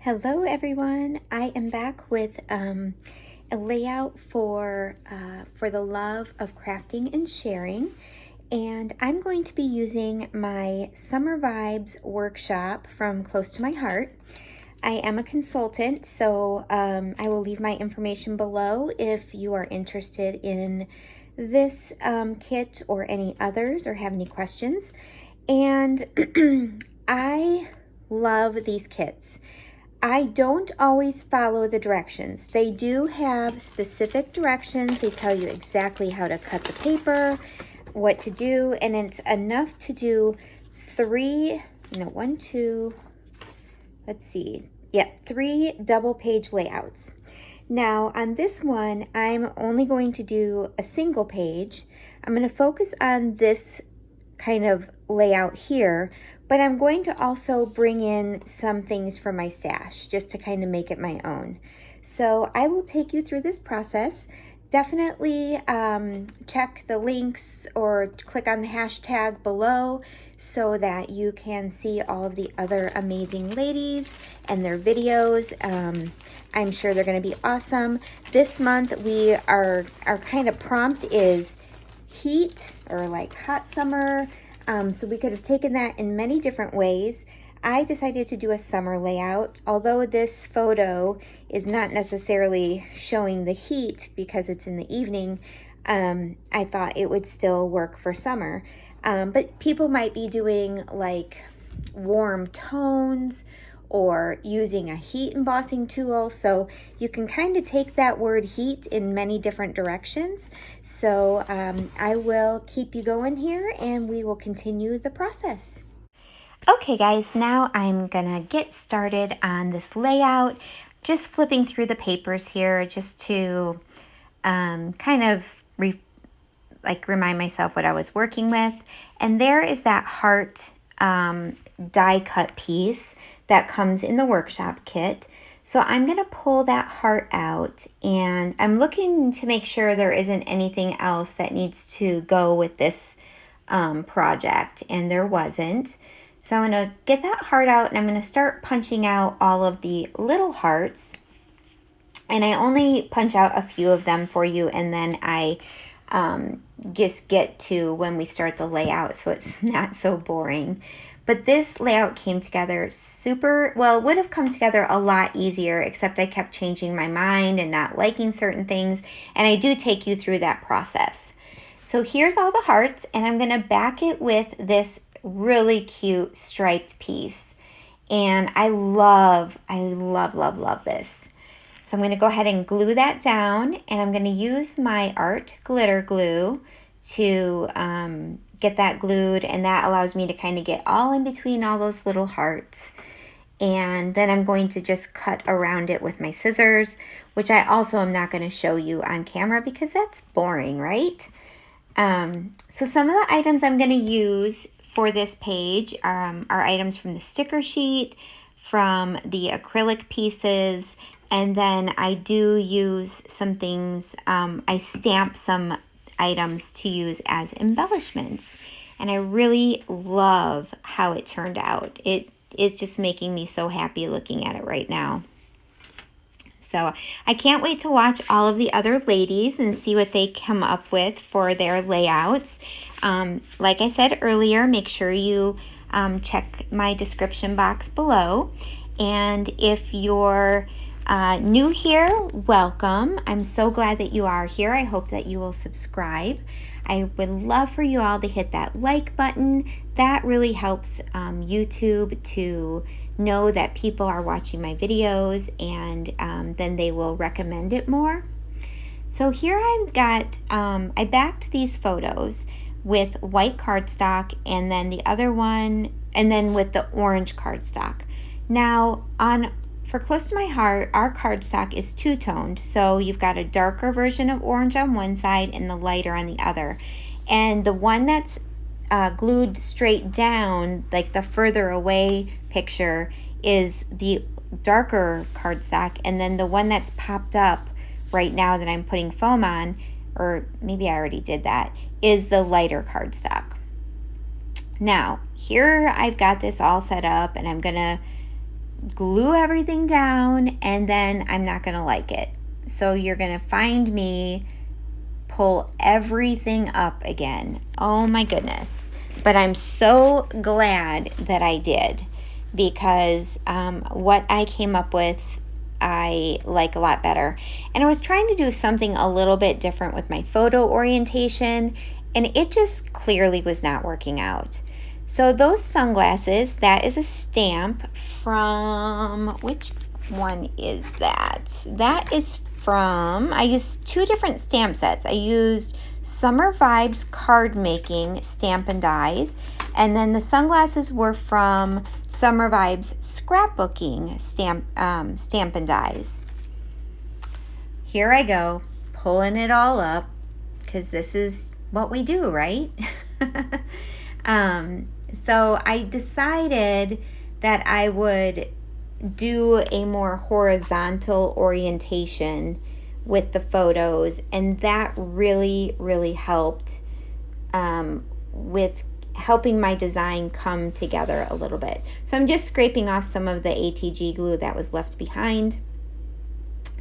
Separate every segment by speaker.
Speaker 1: Hello everyone, I am back with a layout for the love of crafting and sharing, and I'm going to be using my Summer Vibes workshop from Close to My Heart. I am a consultant, so I will leave my information below if you are interested in this kit or any others or have any questions. And I love these kits. I don't always follow the directions. They do have specific directions. They tell you exactly how to cut the paper, what to do, and it's enough to do three double page layouts. Now on this one, I'm only going to do a single page. I'm going to focus on this kind of layout here, but I'm going to also bring in some things from my stash just to kind of make it my own. So I will take you through this process. Definitely check the links or click on the hashtag below so that you can see all of the other amazing ladies and their videos. I'm sure they're going to be awesome. This month our kind of prompt is heat, or like hot summer. So we could have taken that in many different ways. I decided to do a summer layout. Although this photo is not necessarily showing the heat because it's in the evening, I thought it would still work for summer. But people might be doing like warm tones or using a heat embossing tool. So you can kind of take that word heat in many different directions. So I will keep you going here and we will continue the process. Okay guys, now I'm gonna get started on this layout. Just flipping through the papers here just to kind of remind myself what I was working with. And there is that heart die cut piece that comes in the workshop kit. So I'm going to pull that heart out, and I'm looking to make sure there isn't anything else that needs to go with this project, and there wasn't. So I'm going to get that heart out, and I'm going to start punching out all of the little hearts. And I only punch out a few of them for you, and then I just get to when we start the layout, so it's not so boring. But this layout came together super well. It would have come together a lot easier, except I kept changing my mind and not liking certain things, and I do take you through that process. So here's all the hearts, and I'm going to back it with this really cute striped piece, and I love this. So I'm going to go ahead and glue that down, and I'm going to use my art glitter glue to get that glued, and that allows me to kind of get all in between all those little hearts. And then I'm going to just cut around it with my scissors, which I also am not going to show you on camera because that's boring, right? So some of the items I'm going to use for this page are items from the sticker sheet, from the acrylic pieces, and then I do use some things, I stamp some items to use as embellishments, and I really love how it turned out. It is just making me so happy looking at it right now. So I can't wait to watch all of the other ladies and see what they come up with for their layouts. Like I said earlier, make sure you check my description box below, and if you're new here, welcome. I'm so glad that you are here. I hope that you will subscribe. I would love for you all to hit that like button. That really helps YouTube to know that people are watching my videos, and then they will recommend it more. So here I've got, I backed these photos with white cardstock, and then the other one, and then with the orange cardstock. Now for Close to My Heart, our cardstock is two-toned, so you've got a darker version of orange on one side and the lighter on the other. And the one that's glued straight down, like the further away picture, is the darker cardstock, and then the one that's popped up right now that I'm putting foam on, or maybe I already did that, is the lighter cardstock. Now, here I've got this all set up, and I'm gonna glue everything down and then I'm not gonna like it. So you're gonna find me pull everything up again. Oh my goodness. But I'm so glad that I did, because what I came up with I like a lot better. And I was trying to do something a little bit different with my photo orientation, and it just clearly was not working out. So those sunglasses, that is a stamp from, which one is that? That is from, I used two different stamp sets. I used Summer Vibes card making stamp and dies, and then the sunglasses were from Summer Vibes scrapbooking stamp and dies. Here I go, pulling it all up, because this is what we do, right? So I decided that I would do a more horizontal orientation with the photos, and that really helped with helping my design come together a little bit. So I'm just scraping off some of the ATG glue that was left behind,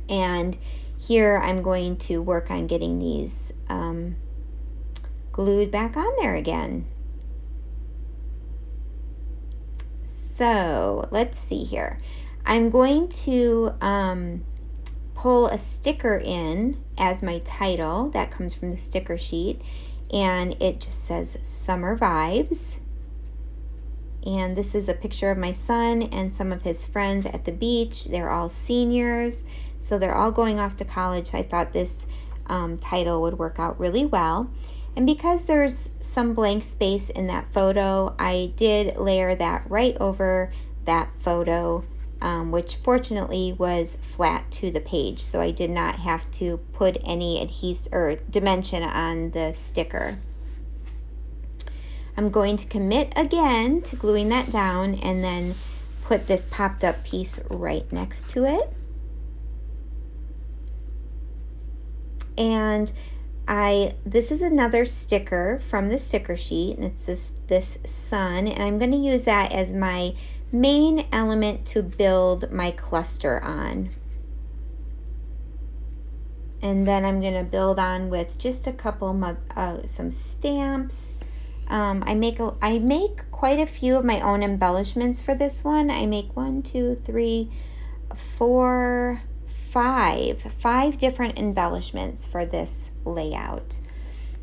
Speaker 1: and here I'm going to work on getting these glued back on there again. So let's see here. I'm going to pull a sticker in as my title. That comes from the sticker sheet, and it just says Summer Vibes. And this is a picture of my son and some of his friends at the beach. They're all seniors, so they're all going off to college. I thought this title would work out really well. And because there's some blank space in that photo, I did layer that right over that photo, which fortunately was flat to the page, so I did not have to put any adhesive or dimension on the sticker. I'm going to commit again to gluing that down and then put this popped up piece right next to it. And this is another sticker from the sticker sheet, and it's this sun, and I'm going to use that as my main element to build my cluster on. And then I'm going to build on with just a couple some stamps. I make quite a few of my own embellishments for this one. I make 5 different embellishments for this layout.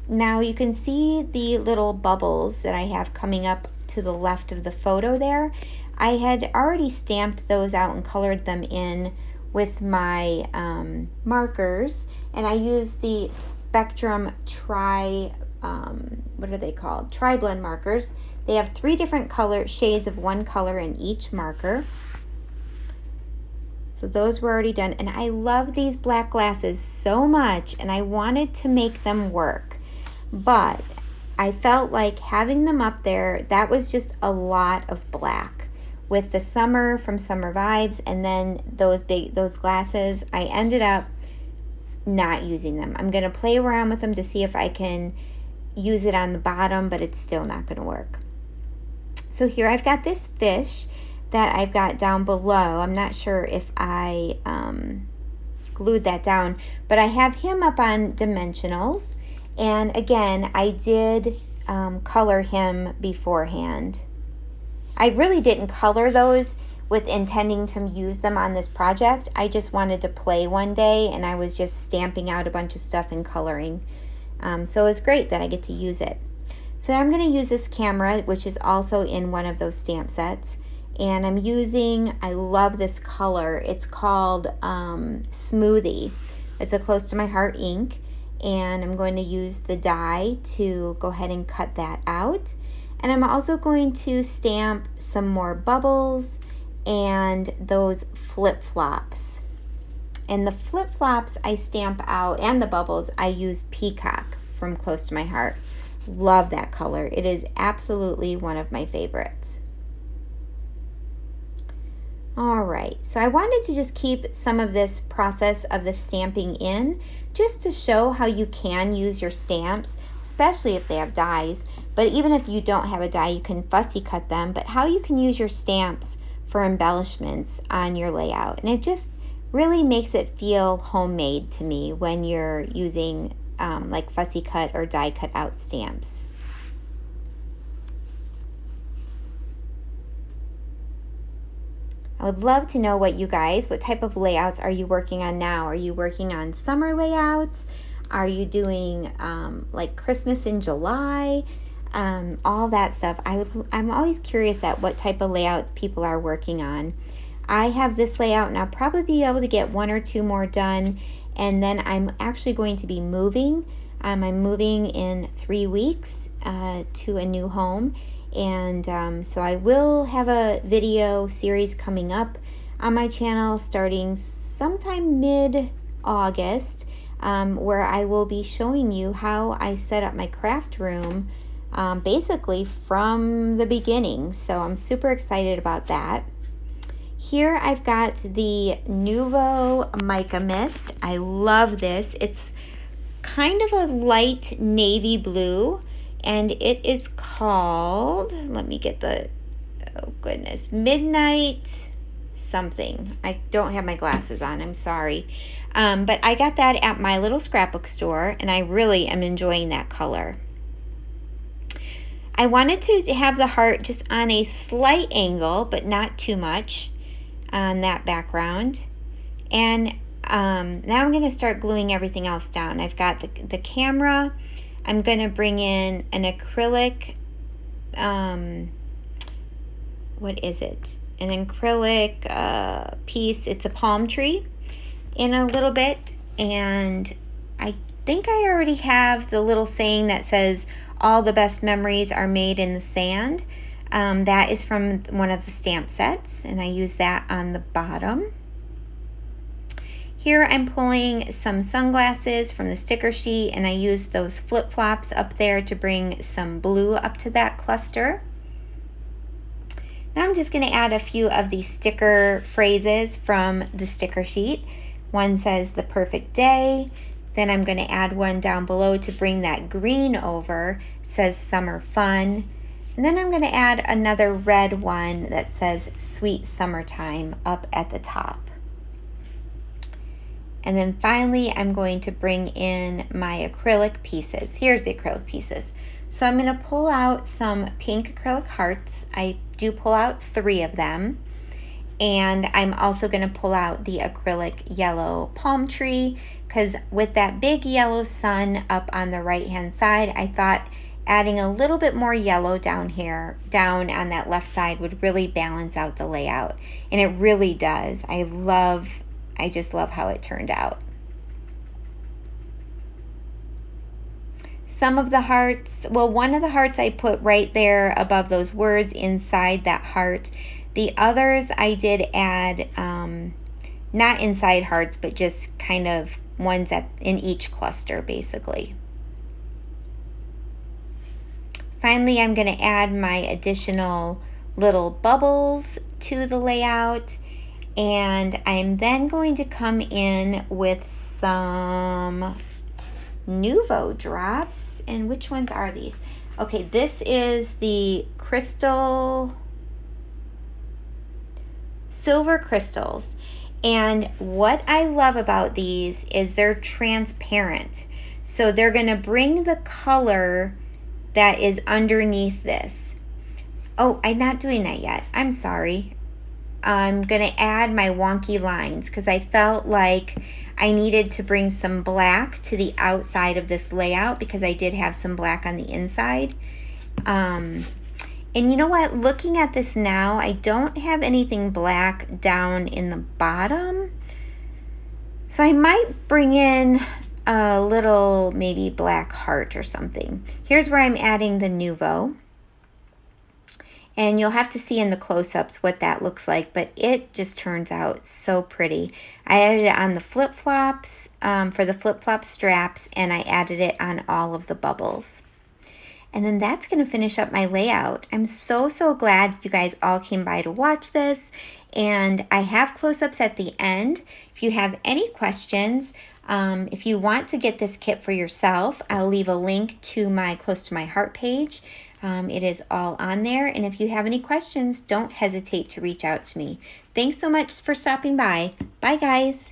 Speaker 1: Now you can see the little bubbles that I have coming up to the left of the photo there. I had already stamped those out and colored them in with my markers, and I used the Spectrum what are they called? Tri-blend markers. They have 3 different shades of one color in each marker. So those were already done, and I love these black glasses so much, and I wanted to make them work, but I felt like having them up there, that was just a lot of black. With the summer from Summer Vibes and then those glasses, I ended up not using them. I'm going to play around with them to see if I can use it on the bottom, but it's still not going to work. So here I've got this fish that I've got down below. I'm not sure if I glued that down, but I have him up on dimensionals, and again I did color him beforehand. I really didn't color those with intending to use them on this project. I just wanted to play one day, and I was just stamping out a bunch of stuff and coloring. So it was great that I get to use it. So I'm going to use this camera, which is also in one of those stamp sets. And I'm using, I love this color. It's called Smoothie. It's a Close to My Heart ink. And I'm going to use the die to go ahead and cut that out. And I'm also going to stamp some more bubbles and those flip-flops. And the flip-flops I stamp out, and the bubbles, I use Peacock from Close to My Heart. Love that color. It is absolutely one of my favorites. All right, so I wanted to just keep some of this process of the stamping in, just to show how you can use your stamps, especially if they have dies. But even if you don't have a die, you can fussy cut them, but how you can use your stamps for embellishments on your layout. And it just really makes it feel homemade to me when you're using like fussy cut or die cut out stamps. I would love to know what type of layouts are you working on now? Are you working on summer layouts? Are you doing like Christmas in July? All that stuff. I'm always curious at what type of layouts people are working on. I have this layout and I'll probably be able to get 1 or 2 more done. And then I'm actually going to be moving. I'm moving in 3 weeks to a new home. And so I will have a video series coming up on my channel starting sometime mid-August, where I will be showing you how I set up my craft room basically from the beginning. So I'm super excited about that. Here I've got the Nuvo Mica Mist. I love this. It's kind of a light navy blue, and it is called, let me get the, oh goodness, Midnight something. I don't have my glasses on, I'm sorry. But I got that at my little scrapbook store, and I really am enjoying that color. I wanted to have the heart just on a slight angle, but not too much on that background. And now I'm going to start gluing everything else down. I've got the camera. I'm going to bring in an acrylic, what is it? An acrylic piece. It's a palm tree in a little bit. And I think I already have the little saying that says, all the best memories are made in the sand. That is from one of the stamp sets, and I use that on the bottom. Here I'm pulling some sunglasses from the sticker sheet, and I use those flip-flops up there to bring some blue up to that cluster. Now I'm just going to add a few of these sticker phrases from the sticker sheet. One says the perfect day. Then I'm going to add one down below to bring that green over. It says summer fun. And then I'm going to add another red one that says sweet summertime up at the top. And then finally, I'm going to bring in my acrylic pieces. Here's the acrylic pieces. So I'm going to pull out some pink acrylic hearts. I do pull out 3 of them. And I'm also going to pull out the acrylic yellow palm tree, because with that big yellow sun up on the right-hand side, I thought adding a little bit more yellow down here, down on that left side, would really balance out the layout. And it really does. I just love how it turned out. Some of the hearts, well, one of the hearts I put right there above those words inside that heart. The others I did add, not inside hearts, but just kind of ones in each cluster, basically. Finally, I'm going to add my additional little bubbles to the layout. And I'm then going to come in with some Nuvo drops. And which ones are these? Okay, this is the silver crystals. And what I love about these is they're transparent. So they're going to bring the color that is underneath this. Oh, I'm not doing that yet. I'm sorry. I'm going to add my wonky lines because I felt like I needed to bring some black to the outside of this layout because I did have some black on the inside. And you know what? Looking at this now, I don't have anything black down in the bottom. So I might bring in a little maybe black heart or something. Here's where I'm adding the Nuvo. And you'll have to see in the close-ups what that looks like, but it just turns out so pretty. I added it on the flip-flops for the flip-flop straps, and I added it on all of the bubbles. And then that's going to finish up my layout. I'm so glad you guys all came by to watch this. And I have close-ups at the end. If you have any questions, if you want to get this kit for yourself, I'll leave a link to my Close to My Heart page. It is all on there, and if you have any questions, don't hesitate to reach out to me. Thanks so much for stopping by. Bye, guys.